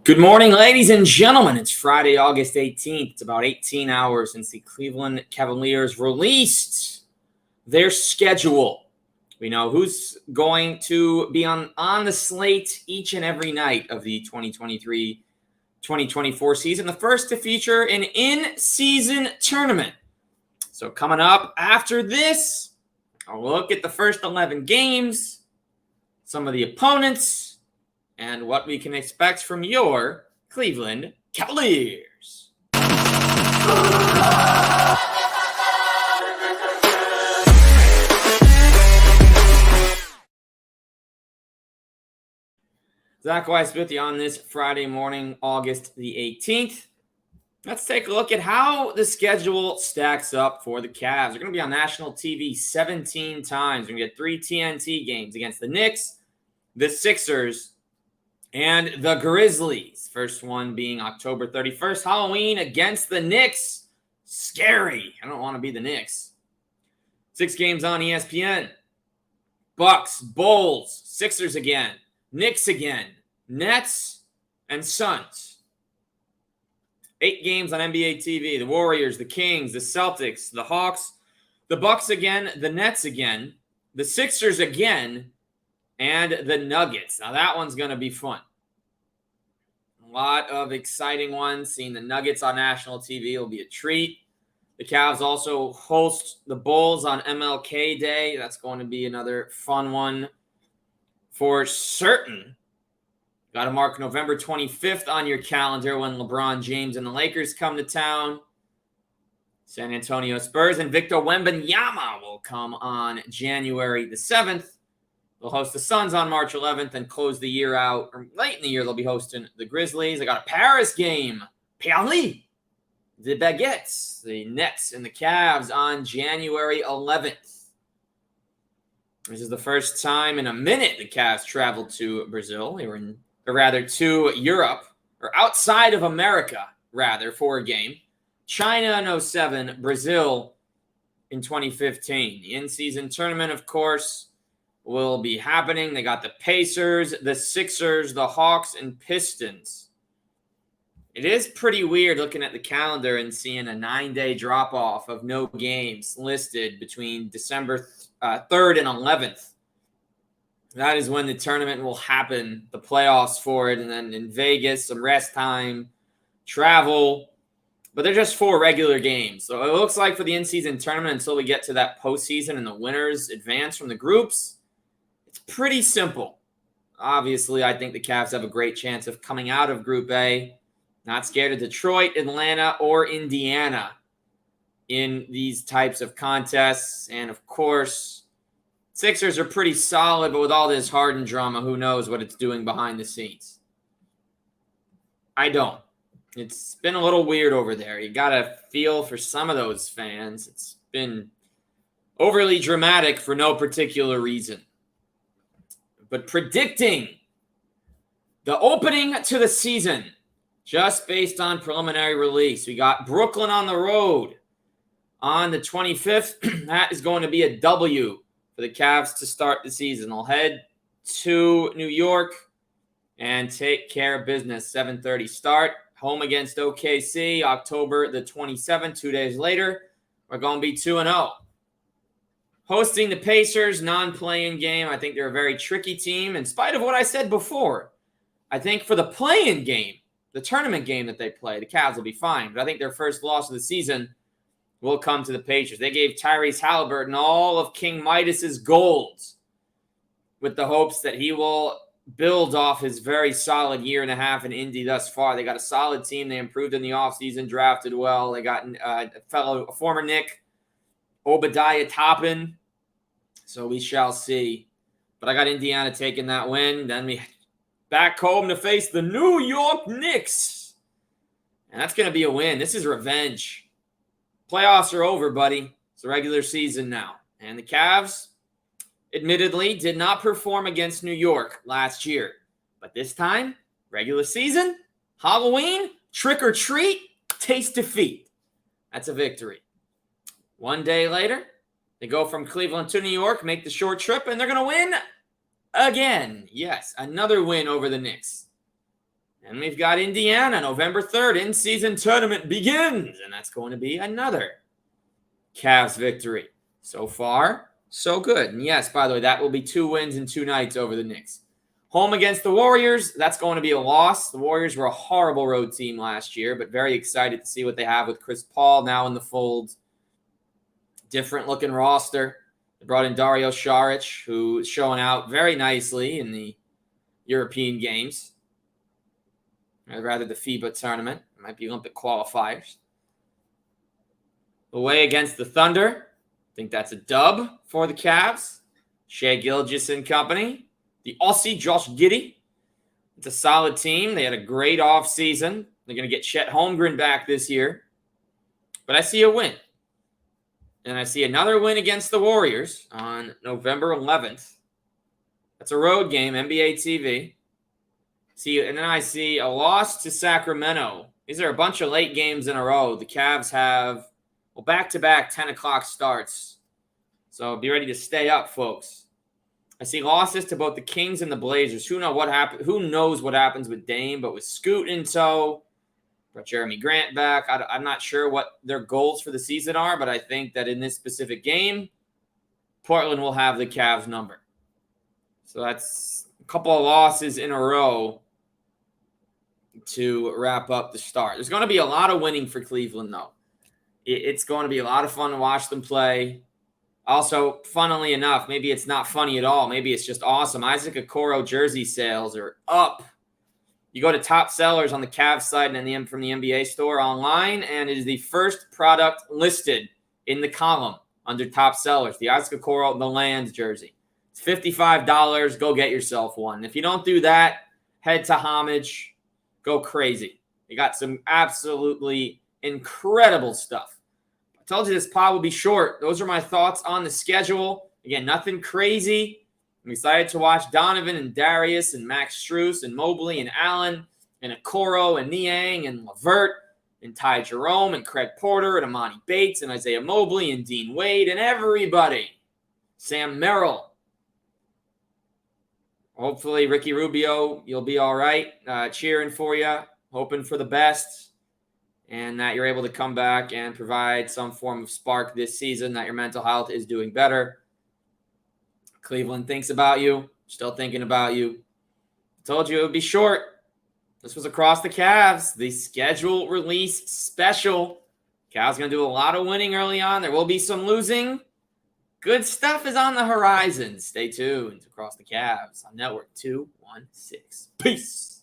Good morning, ladies and gentlemen. It's Friday, August 18th. It's about 18 hours since the Cleveland Cavaliers released their schedule. We know who's going to be on the slate each and every night of the 2023-2024 season. The first to feature an in-season tournament. So coming up after this, I'll look at the first 11 games, some of the opponents, and what we can expect from your Cleveland Cavaliers. Zach Weiss with you on this Friday morning, August the 18th. Let's take a look at how the schedule stacks up for the Cavs. They're going to be on national TV 17 times. We're going to get 3 TNT games against the Knicks, the Sixers, and the Grizzlies. First one being October 31st, Halloween against the Knicks. Scary. I don't want to be the Knicks. 6 games on ESPN. Bucks, Bulls, Sixers again, Knicks again, Nets, and Suns. 8 games on NBA TV. The Warriors, the Kings, the Celtics, the Hawks, the Bucks again, the Nets again, the Sixers again, and the Nuggets. Now that one's going to be fun. A lot of exciting ones. Seeing the Nuggets on national TV will be a treat. The Cavs also host the Bulls on MLK Day. That's going to be another fun one for certain. Got to mark November 25th on your calendar when LeBron James and the Lakers come to town. San Antonio Spurs and Victor Wembanyama will come on January the 7th. They'll host the Suns on March 11th and close the year out. Or late in the year, they'll be hosting the Grizzlies. I got a Paris game. Paris. The Baguettes. The Nets and the Cavs on January 11th. This is the first time in a minute the Cavs traveled to Brazil. They were to Europe, or outside of America, rather, for a game. China in 07, Brazil in 2015. The in-season tournament, of course, will be happening. They got the Pacers, the Sixers, the Hawks, and Pistons. It is pretty weird looking at the calendar and seeing a 9-day drop-off of no games listed between December 3rd and 11th. That is when the tournament will happen, the playoffs for it, and then in Vegas, some rest time, travel. But they're just 4 regular games. So it looks like for the in-season tournament, until we get to that postseason and the winners advance from the groups, it's pretty simple. Obviously, I think the Cavs have a great chance of coming out of Group A. Not scared of Detroit, Atlanta, or Indiana in these types of contests. And, of course, Sixers are pretty solid, but with all this Harden drama, who knows what it's doing behind the scenes. I don't. It's been a little weird over there. You got to feel for some of those fans. It's been overly dramatic for no particular reason. But predicting the opening to the season, just based on preliminary release, we got Brooklyn on the road on the 25th. That is going to be a W for the Cavs to start the season. They'll head to New York and take care of business. 7:30 start. Home against OKC, October the 27th. 2 days later, we're going to be 2-0. Hosting the Pacers, non-play-in game. I think they're a very tricky team. In spite of what I said before, I think for the play-in game, the tournament game that they play, the Cavs will be fine. But I think their first loss of the season will come to the Pacers. They gave Tyrese Halliburton all of King Midas's gold with the hopes that he will build off his very solid year and a half in Indy thus far. They got a solid team. They improved in the offseason, drafted well. They got a former Knick, Obadiah Toppin. So we shall see. But I got Indiana taking that win. Then we back home to face the New York Knicks. And that's going to be a win. This is revenge. Playoffs are over, buddy. It's the regular season now. And the Cavs, admittedly, did not perform against New York last year. But this time, regular season, Halloween, trick or treat, taste defeat. That's a victory. 1 day later, they go from Cleveland to New York, make the short trip, and they're going to win again. Yes, another win over the Knicks. And we've got Indiana, November 3rd, in-season tournament begins. And that's going to be another Cavs victory. So far, so good. And yes, by the way, that will be 2 wins in 2 nights over the Knicks. Home against the Warriors, that's going to be a loss. The Warriors were a horrible road team last year, but very excited to see what they have with Chris Paul now in the fold. Different-looking roster. They brought in Dario Saric, who is showing out very nicely in the European games. Or rather, the FIBA tournament. It might be Olympic qualifiers. Away against the Thunder. I think that's a dub for the Cavs. Shai Gilgeous and company. The Aussie, Josh Giddey. It's a solid team. They had a great offseason. They're going to get Chet Holmgren back this year. But I see a win. And I see another win against the Warriors on November 11th. That's a road game, NBA TV. And then I see a loss to Sacramento. These are a bunch of late games in a row. The Cavs have, back-to-back 10 o'clock starts. So be ready to stay up, folks. I see losses to both the Kings and the Blazers. Who knows what happens with Dame, but with Scoot in tow, brought Jeremy Grant back. I'm not sure what their goals for the season are, but I think that in this specific game, Portland will have the Cavs number. So that's a couple of losses in a row to wrap up the start. There's going to be a lot of winning for Cleveland, though. It's going to be a lot of fun to watch them play. Also, funnily enough, maybe it's not funny at all. Maybe it's just awesome. Isaac Okoro jersey sales are up. You go to top sellers on the Cavs site and from the NBA store online, and it is the first product listed in the column under top sellers, the Isaac Okoro, the Land jersey. It's $55. Go get yourself one. If you don't do that, head to Homage. Go crazy. They got some absolutely incredible stuff. I told you this pod will be short. Those are my thoughts on the schedule. Again, nothing crazy. I'm excited to watch Donovan and Darius and Max Strus and Mobley and Allen and Okoro and Niang and LeVert and Ty Jerome and Craig Porter and Amani Bates and Isaiah Mobley and Dean Wade and everybody. Sam Merrill. Hopefully, Ricky Rubio, you'll be all right. Cheering for you, hoping for the best, and that you're able to come back and provide some form of spark this season, that your mental health is doing better. Cleveland thinks about you, still thinking about you. I told you it would be short. This was Across the Cavs, the schedule release special. Cavs going to do a lot of winning early on. There will be some losing. Good stuff is on the horizon. Stay tuned. Across the Cavs on Network 216. Peace.